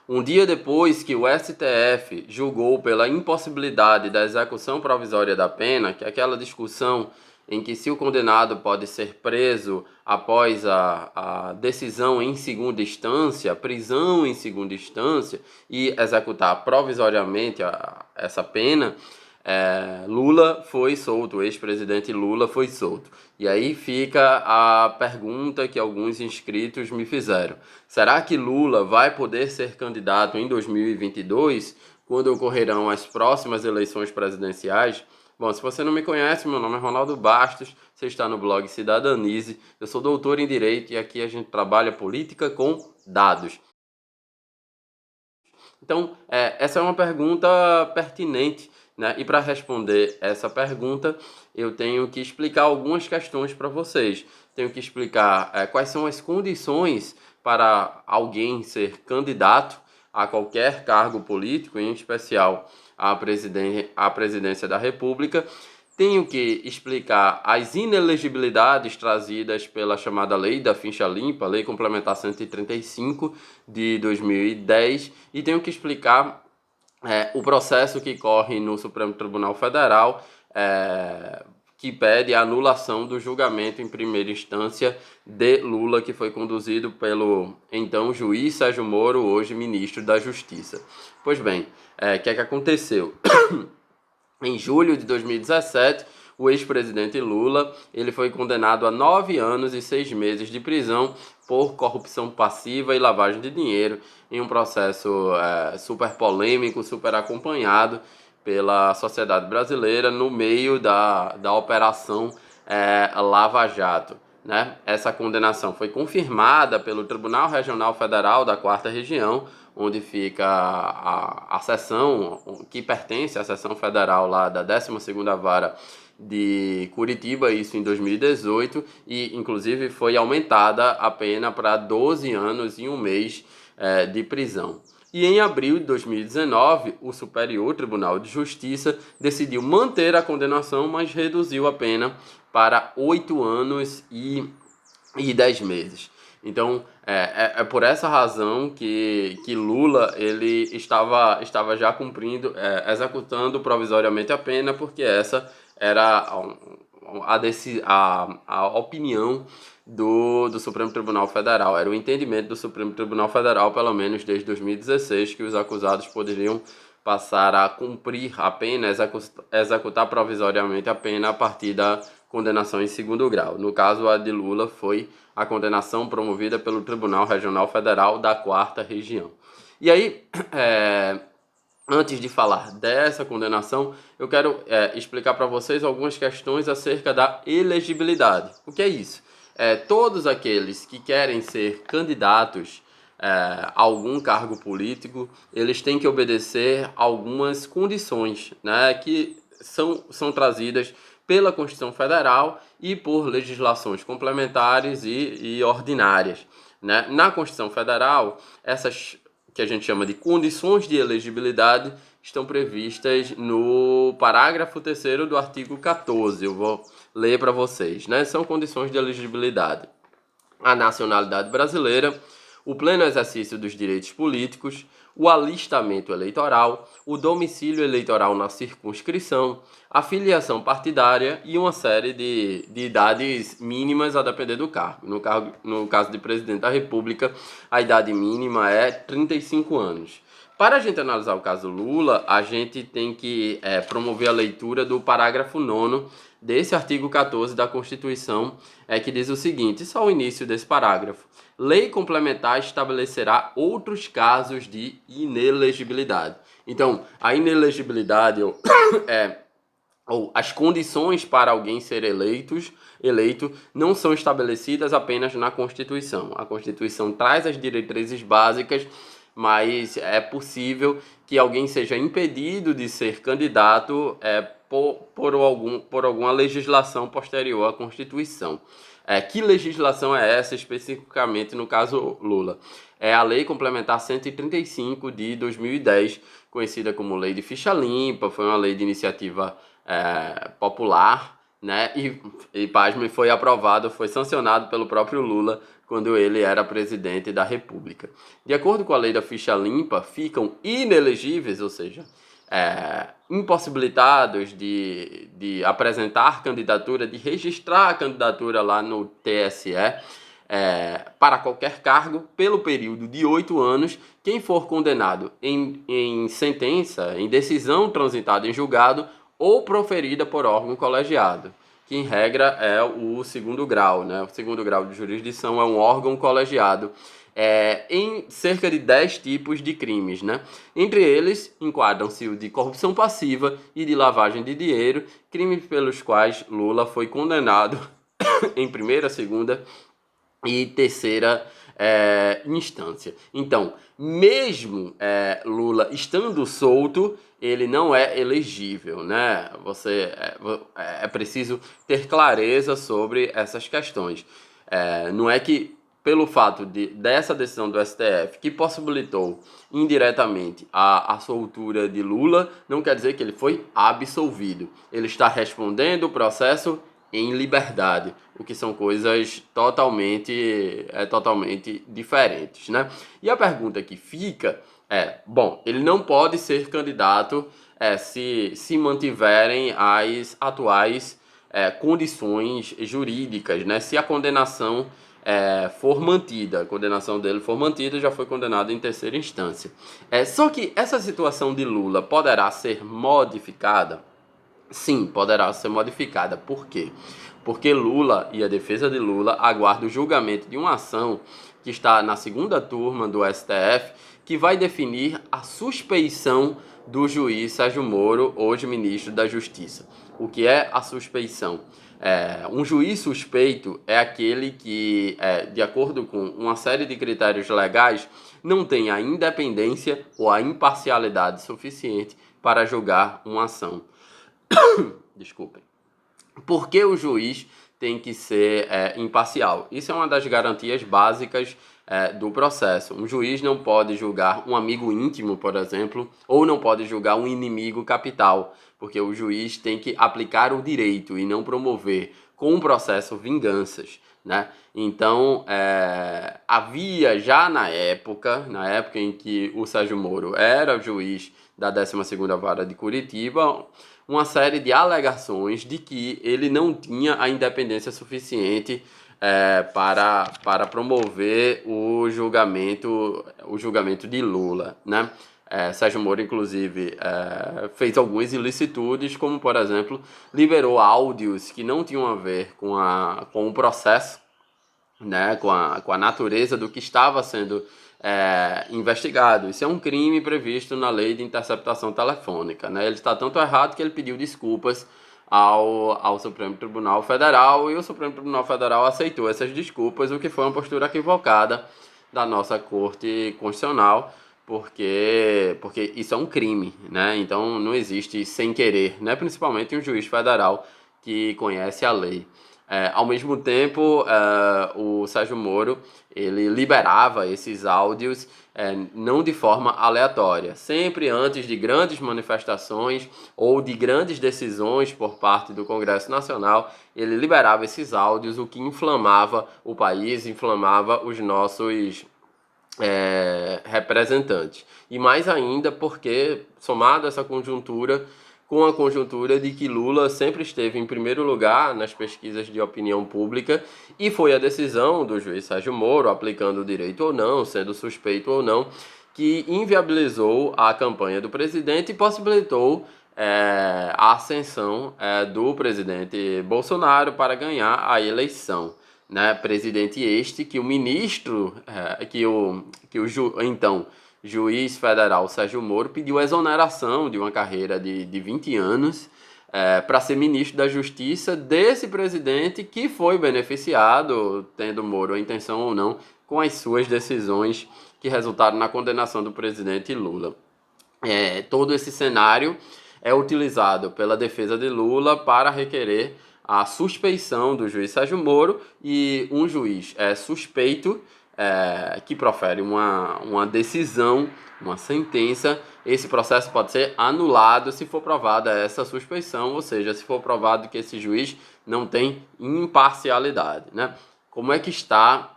Um dia depois que o STF julgou pela impossibilidade da execução provisória da pena, que é aquela discussão em que se o condenado pode ser preso após a decisão em segunda instância, prisão em segunda instância, e executar provisoriamente essa pena, Lula foi solto, o ex-presidente Lula foi solto. E aí fica a pergunta que alguns inscritos me fizeram. Será que Lula vai poder ser candidato em 2022, quando ocorrerão as próximas eleições presidenciais? Bom, se você não me conhece, meu nome é Ronaldo Bastos, você está no blog Cidadanize, eu sou doutor em Direito e aqui a gente trabalha política com dados. Então, essa é uma pergunta pertinente, né? E para responder essa pergunta, eu tenho que explicar algumas questões para vocês. Tenho que explicar quais são as condições para alguém ser candidato a qualquer cargo político, em especial à presidência da República. Tenho que explicar as inelegibilidades trazidas pela chamada Lei da Ficha Limpa, Lei Complementar 135 de 2010, e tenho que explicar o processo que corre no Supremo Tribunal Federal, que pede a anulação do julgamento em primeira instância de Lula, que foi conduzido pelo então juiz Sérgio Moro, hoje ministro da Justiça. Pois bem, o que aconteceu? Em julho de 2017, o ex-presidente Lula ele foi condenado a 9 anos e 6 meses de prisão por corrupção passiva e lavagem de dinheiro em um processo super polêmico, super acompanhado pela sociedade brasileira no meio da operação Lava Jato. Né? Essa condenação foi confirmada pelo Tribunal Regional Federal da 4ª Região, onde fica a seção que pertence à seção federal lá da 12ª Vara de Curitiba, isso em 2018, e inclusive foi aumentada a pena para 12 anos e 1 mês de prisão. E em abril de 2019, o Superior Tribunal de Justiça decidiu manter a condenação, mas reduziu a pena para 8 anos e 10 meses. Então, é por essa razão que Lula ele estava já cumprindo, executando provisoriamente a pena, porque essa era a opinião do Supremo Tribunal Federal. Era o entendimento do Supremo Tribunal Federal, pelo menos desde 2016, que os acusados poderiam passar a cumprir a pena, executar provisoriamente a pena a partir da condenação em segundo grau. No caso, a de Lula foi a condenação promovida pelo Tribunal Regional Federal da 4ª Região. E aí, antes de falar dessa condenação, eu quero explicar para vocês algumas questões acerca da elegibilidade. O que é isso? Todos aqueles que querem ser candidatos a algum cargo político, eles têm que obedecer algumas condições, né, que são trazidas pela Constituição Federal e por legislações complementares e ordinárias. Né? Na Constituição Federal, essas que a gente chama de condições de elegibilidade estão previstas no parágrafo 3º do artigo 14. Eu vou ler para vocês. Né? São condições de elegibilidade: a nacionalidade brasileira, o pleno exercício dos direitos políticos, o alistamento eleitoral, o domicílio eleitoral na circunscrição, a filiação partidária e uma série de idades mínimas a depender do cargo. No caso de presidente da República, a idade mínima é 35 anos. Para a gente analisar o caso Lula, a gente tem que promover a leitura do parágrafo 9º desse artigo 14 da Constituição, que diz o seguinte, só o início desse parágrafo: lei complementar estabelecerá outros casos de inelegibilidade. Então, a inelegibilidade ou as condições para alguém ser eleito não são estabelecidas apenas na Constituição. A Constituição traz as diretrizes básicas, mas é possível que alguém seja impedido de ser candidato por alguma legislação posterior à Constituição. Que legislação é essa especificamente no caso Lula? É a Lei Complementar 135 de 2010, conhecida como Lei de Ficha Limpa. Foi uma lei de iniciativa popular né? E pasme, foi aprovado, foi sancionado pelo próprio Lula quando ele era presidente da República. De acordo com a lei da ficha limpa, ficam inelegíveis, ou seja, impossibilitados de apresentar candidatura, de registrar a candidatura lá no TSE, para qualquer cargo, pelo período de 8 anos, quem for condenado em sentença, em decisão transitada em julgado ou proferida por órgão colegiado, que em regra é o segundo grau, né? O segundo grau de jurisdição é um órgão colegiado, em cerca de 10 tipos de crimes, né? Entre eles, enquadram-se o de corrupção passiva e de lavagem de dinheiro, crimes pelos quais Lula foi condenado em primeira, segunda e terceira instância. Então, mesmo Lula estando solto, ele não é elegível, né? É preciso ter clareza sobre essas questões. Não é que pelo fato dessa decisão do STF, que possibilitou indiretamente a soltura de Lula, não quer dizer que ele foi absolvido. Ele está respondendo o processo em liberdade, o que são coisas totalmente diferentes, né? E a pergunta que fica bom, ele não pode ser candidato se mantiverem as atuais condições jurídicas, né? Se a condenação for mantida, a condenação dele for mantida, já foi condenado em terceira instância. Só que essa situação de Lula poderá ser modificada? Sim, poderá ser modificada. Por quê? Porque Lula e a defesa de Lula aguardam o julgamento de uma ação que está na segunda turma do STF, que vai definir a suspeição do juiz Sérgio Moro, hoje ministro da Justiça. O que é a suspeição? Um juiz suspeito é aquele que, de acordo com uma série de critérios legais, não tem a independência ou a imparcialidade suficiente para julgar uma ação. Desculpem. Por que o juiz tem que ser imparcial? Isso é uma das garantias básicas do processo. Um juiz não pode julgar um amigo íntimo, por exemplo, ou não pode julgar um inimigo capital, porque o juiz tem que aplicar o direito e não promover com o processo vinganças, né? Então, havia já na época em que o Sérgio Moro era juiz da 12ª Vara de Curitiba, uma série de alegações de que ele não tinha a independência suficiente para promover o julgamento de Lula, né? Sérgio Moro, inclusive, fez algumas ilicitudes, como, por exemplo, liberou áudios que não tinham a ver com o processo, né? Com a natureza do que estava sendo investigado. Isso é um crime previsto na lei de interceptação telefônica, né? Ele está tanto errado que ele pediu desculpas ao Supremo Tribunal Federal, e o Supremo Tribunal Federal aceitou essas desculpas, o que foi uma postura equivocada da nossa Corte Constitucional, porque isso é um crime, né? Então não existe sem querer, né? Principalmente um juiz federal que conhece a lei. Ao mesmo tempo, o Sérgio Moro, ele liberava esses áudios não de forma aleatória, sempre antes de grandes manifestações ou de grandes decisões por parte do Congresso Nacional, ele liberava esses áudios, o que inflamava o país, inflamava os nossos representantes. E mais ainda porque, somado a essa conjuntura, com a conjuntura de que Lula sempre esteve em primeiro lugar nas pesquisas de opinião pública, e foi a decisão do juiz Sérgio Moro, aplicando o direito ou não, sendo suspeito ou não, que inviabilizou a campanha do presidente e possibilitou a ascensão do presidente Bolsonaro para ganhar a eleição, né? Presidente este que o ministro, então juiz federal Sérgio Moro pediu exoneração de uma carreira de 20 anos para ser ministro da Justiça desse presidente que foi beneficiado, tendo Moro a intenção ou não, com as suas decisões que resultaram na condenação do presidente Lula. Todo esse cenário é utilizado pela defesa de Lula para requerer a suspeição do juiz Sérgio Moro, e um juiz suspeito que profere uma decisão, uma sentença, esse processo pode ser anulado se for provada essa suspeição, ou seja, se for provado que esse juiz não tem imparcialidade, né? Como é que está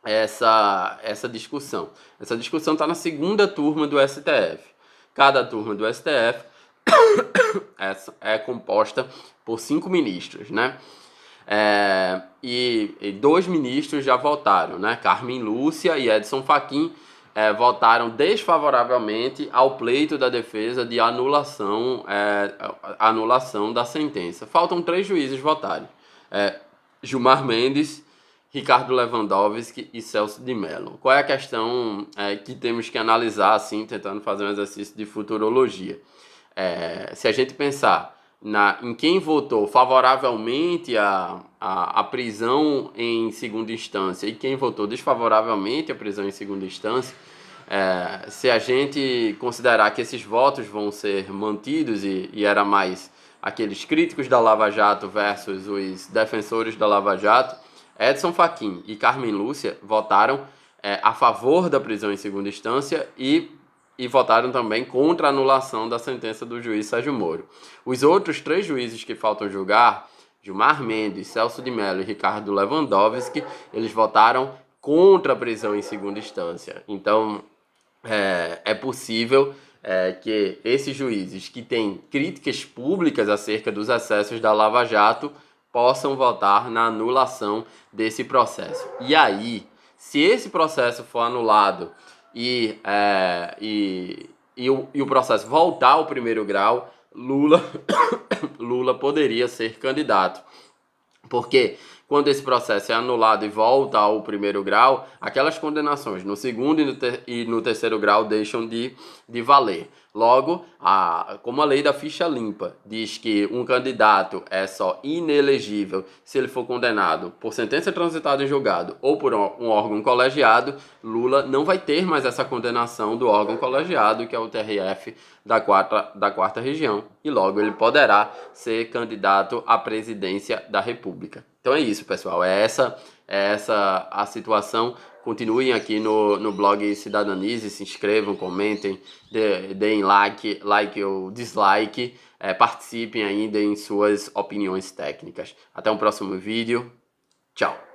essa discussão? Essa discussão está na segunda turma do STF. Cada turma do STF é composta por 5 ministros, né? E 2 ministros já votaram, né? Carmen Lúcia e Edson Fachin votaram desfavoravelmente ao pleito da defesa de anulação da sentença. Faltam 3 juízes votarem. Gilmar Mendes, Ricardo Lewandowski e Celso de Mello. Qual é a questão que temos que analisar, assim, tentando fazer um exercício de futurologia? Se a gente pensar em quem votou favoravelmente a prisão em segunda instância e quem votou desfavoravelmente a prisão em segunda instância, se a gente considerar que esses votos vão ser mantidos e era mais aqueles críticos da Lava Jato versus os defensores da Lava Jato, Edson Fachin e Carmen Lúcia votaram a favor da prisão em segunda instância e votaram também contra a anulação da sentença do juiz Sérgio Moro. Os outros 3 juízes que faltam julgar, Gilmar Mendes, Celso de Mello e Ricardo Lewandowski, eles votaram contra a prisão em segunda instância. Então, é possível que esses juízes que têm críticas públicas acerca dos excessos da Lava Jato possam votar na anulação desse processo. E aí, se esse processo for anulado e o processo voltar ao primeiro grau, Lula poderia ser candidato. Porque quando esse processo é anulado e volta ao primeiro grau, aquelas condenações no segundo e no terceiro grau deixam de valer. Logo, como a lei da ficha limpa diz que um candidato é só inelegível se ele for condenado por sentença transitada em julgado ou por um órgão colegiado, Lula não vai ter mais essa condenação do órgão colegiado, que é o TRF da quarta região, e logo ele poderá ser candidato à presidência da República. Então é isso, pessoal. É essa a situação. Continuem aqui no blog Cidadanize, se inscrevam, comentem, deem like ou dislike, participem aí, deem suas opiniões técnicas. Até um próximo vídeo. Tchau!